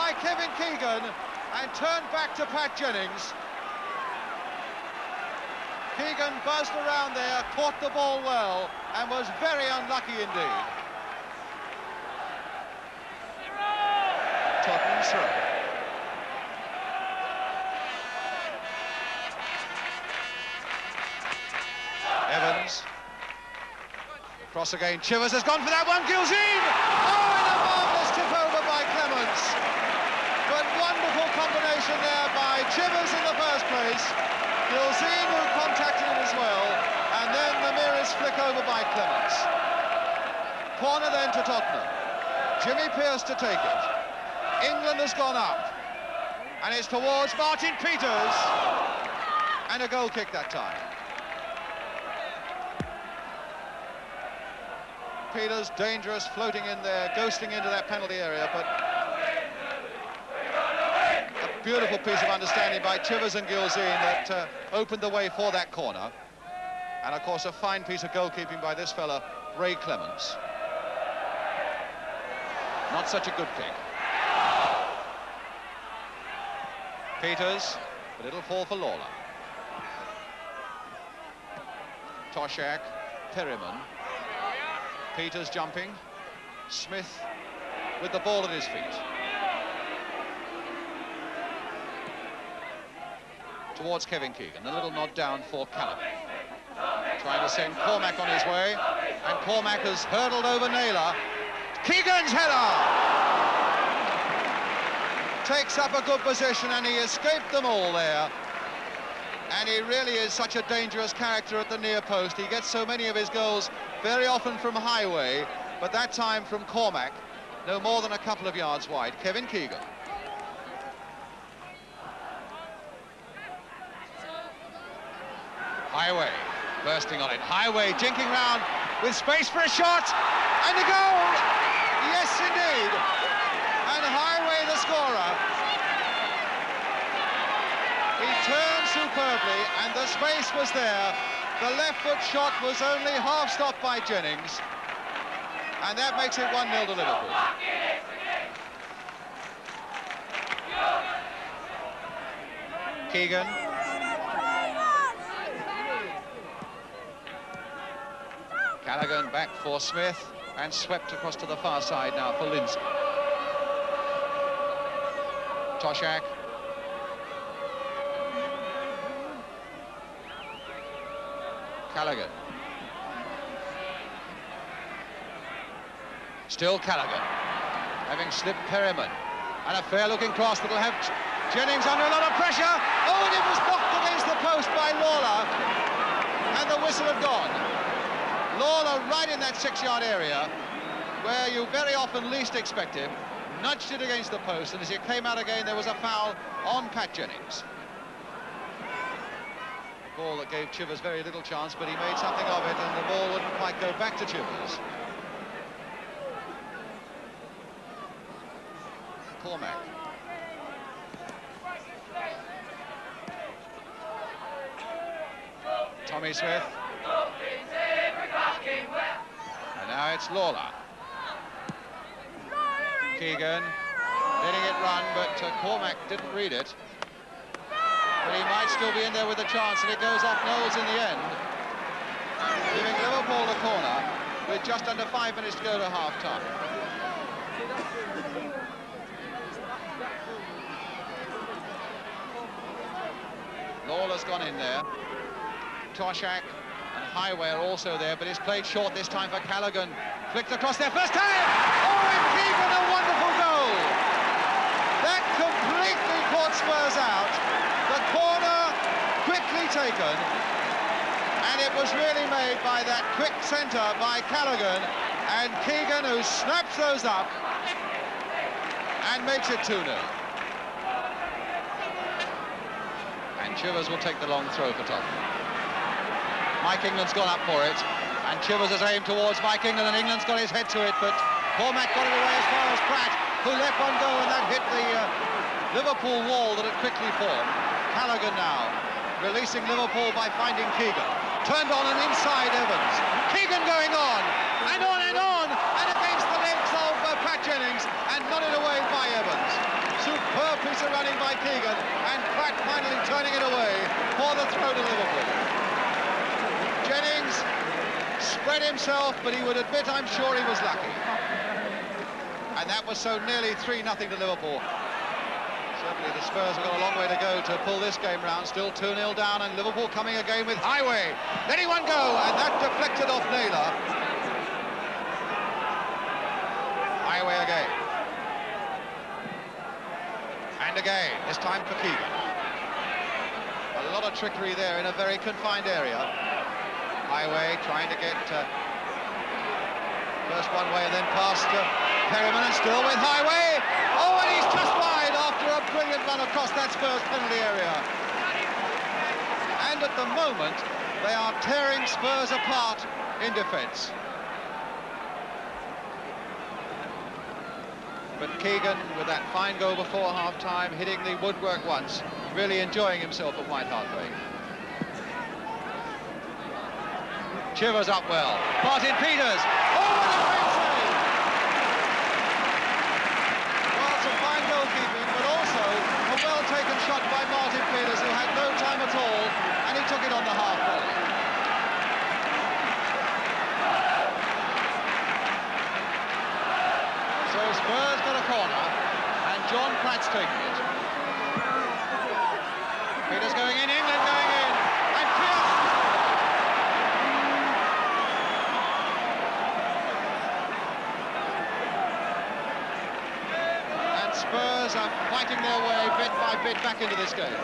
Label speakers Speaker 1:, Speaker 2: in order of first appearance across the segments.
Speaker 1: by Kevin Keegan and turned back to Pat Jennings. Keegan buzzed around there, caught the ball well, and was very unlucky indeed. Tottenham's throw. Evans. Cross again, Chivers has gone for that one, Gilzine! Oh, and a marvellous tip over by Clements. But wonderful combination there by Chivers in the first place. Gilzine, who contacted him as well, and then the merest flick over by Clements. Corner then to Tottenham. Jimmy Pearce to take it. England has gone up, and it's towards Martin Peters, and a goal kick that time. Peters, dangerous, floating in there, ghosting into that penalty area, but a beautiful piece of understanding by Chivers and Gilzine that opened the way for that corner. And of course a fine piece of goalkeeping by this fella, Ray Clements. Not such a good kick. Peters, but it'll fall for Lawler. Toshak, Perryman. Peters jumping, Smith with the ball at his feet. Towards Kevin Keegan, a little nod down for Callaghan. Trying to send Cormack on his way, and Cormack has hurdled over Naylor. Keegan's header! Takes up a good position, and he escaped them all there. And he really is such a dangerous character at the near post. He gets so many of his goals very often from highway, but that time from Cormack, no more than a couple of yards wide. Kevin Keegan. Highway, bursting on it. Highway, jinking round with space for a shot, and a goal! Yes, indeed. And Highway, the scorer. He turned superbly, and the space was there. The left foot shot was only half stopped by Jennings, and that makes it 1-0 to Liverpool. Keegan. Callaghan back for Smith, and swept across to the far side now for Lindsay. Toshak. Callaghan. Still Callaghan, having slipped Perryman, and a fair-looking cross that'll have Jennings under a lot of pressure. Oh, and it was knocked against the post by Lawler, and the whistle had gone. Lawler right in that 6-yard area, where you very often least expect him, nudged it against the post, and as it came out again, there was a foul on Pat Jennings. Ball that gave Chivers very little chance, but he made something of it, and the ball wouldn't quite go back to Chivers. Cormack. Tommy Smith. And now it's Lawler. Keegan letting it run, but Cormack didn't read it. But he might still be in there with a chance, and it goes off Knowles in the end, giving Liverpool the corner with just under 5 minutes to go to half-time. Lawler's gone in there. Toshak and Highway are also there, but it's played short this time for Callaghan. Flicked across there first time! Oh, and Keegan, a wonderful goal! That completely caught Spurs out. The corner quickly taken, and it was really made by that quick centre by Callaghan, and Keegan, who snaps those up and makes it 2-0. And Chivers will take the long throw for Tottenham. Mike England's gone up for it, and Chivers has aimed towards Mike England, and England's got his head to it, but Cormack got it away as far as Pratt, who let one go, and that hit the Liverpool wall that had quickly formed. Callaghan now releasing Liverpool by finding Keegan. Turned on and inside Evans. Keegan going on, and on, and against the legs of Pat Jennings, and nodded away by Evans. Pratt finally turning it away for the throw to Liverpool. Jennings spread himself, but he would admit, I'm sure he was lucky. And that was so nearly 3-0 to Liverpool. Certainly the Spurs have got a long way to go to pull this game round. Still 2-0 down, and Liverpool coming again with Highway. Letting one go, and that deflected off Naylor. Highway again. And again, this time for Keegan. A lot of trickery there in a very confined area. Highway trying to get first one way and then past Perryman, and still with Highway. Oh, and he's just wide after a brilliant run across that Spurs penalty area. And at the moment, they are tearing Spurs apart in defence. But Keegan, with that fine goal before half-time, hitting the woodwork once, really enjoying himself at White Hart Way. Chivers up well. Martin Peters. Oh, what a great save! Well, some fine goalkeeping, but also a well-taken shot by Martin Peters, who had no time at all, and he took it on the half volley. So Spurs got a corner, and John Pratt's taking it. Peters going in, England going in, and Pierce. And Spurs are fighting their way bit by bit back into this game.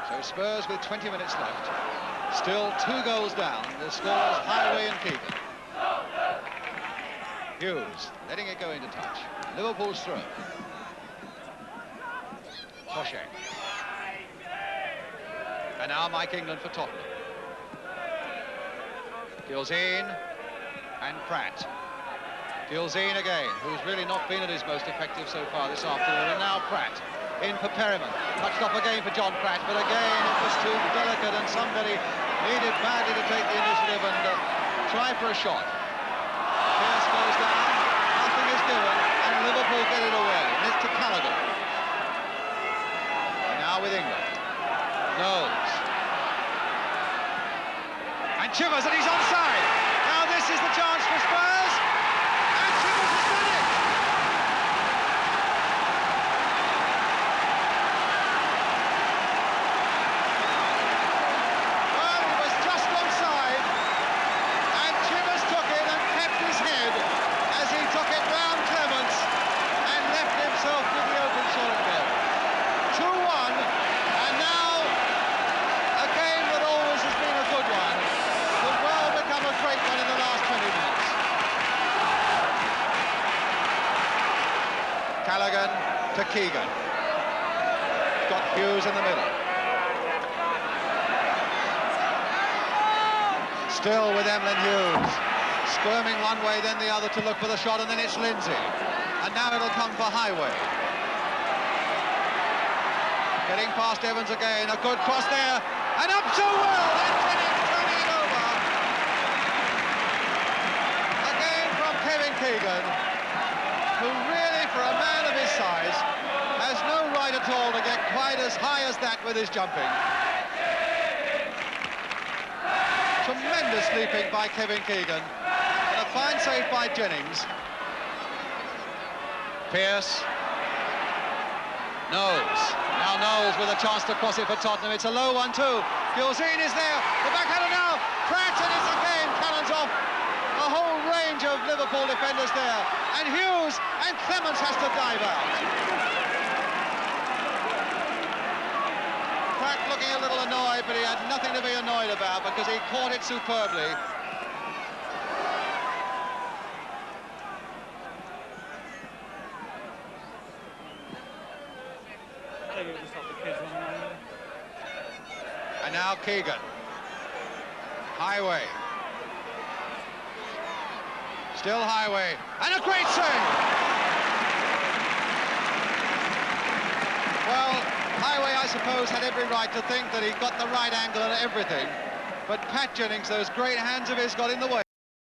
Speaker 1: So Spurs with 20 minutes left, still 2 goals down. The scores Highway and Keegan. Hughes letting it go into touch. Liverpool's throw. Toshe. And now Mike England for Tottenham. Gilzine and Pratt. Gilzine again, who's really not been at his most effective so far this afternoon, and now Pratt. In for Perryman, touched off again for John Pratt, but again it was too delicate, and somebody needed badly to take the initiative and try for a shot. Pierce goes down, nothing is given, and Liverpool get it away. And it's to Callaghan. Now with England. Knowles. And Chivers, and he's onside. Now this is the chance for Spurs, and Chivers has done it. Callaghan to Keegan. Got Hughes in the middle. Still with Emlyn Hughes. Squirming one way, then the other to look for the shot, and then it's Lindsay. And now it'll come for Highway. Getting past Evans again, a good cross there, and up so well, and Jennings turning it over. Again from Kevin Keegan, who really, for a man of his size, has no right at all to get quite as high as that with his jumping. Tremendous leaping by Kevin Keegan, and a fine save by Jennings. Pierce. Knowles. Now Knowles with a chance to cross it for Tottenham. It's a low one too. Gilzine is there. The backhander now. Pratt, and it's again cannons off. A whole range of Liverpool defenders there. And Hughes, and Clements has to dive out. Pratt looking a little annoyed, but he had nothing to be annoyed about because he caught it superbly. And now Keegan. Highway. Still Highway. And a great save! Well, Highway, I suppose, had every right to think that he got the right angle and everything. But Pat Jennings, those great hands of his got in the way.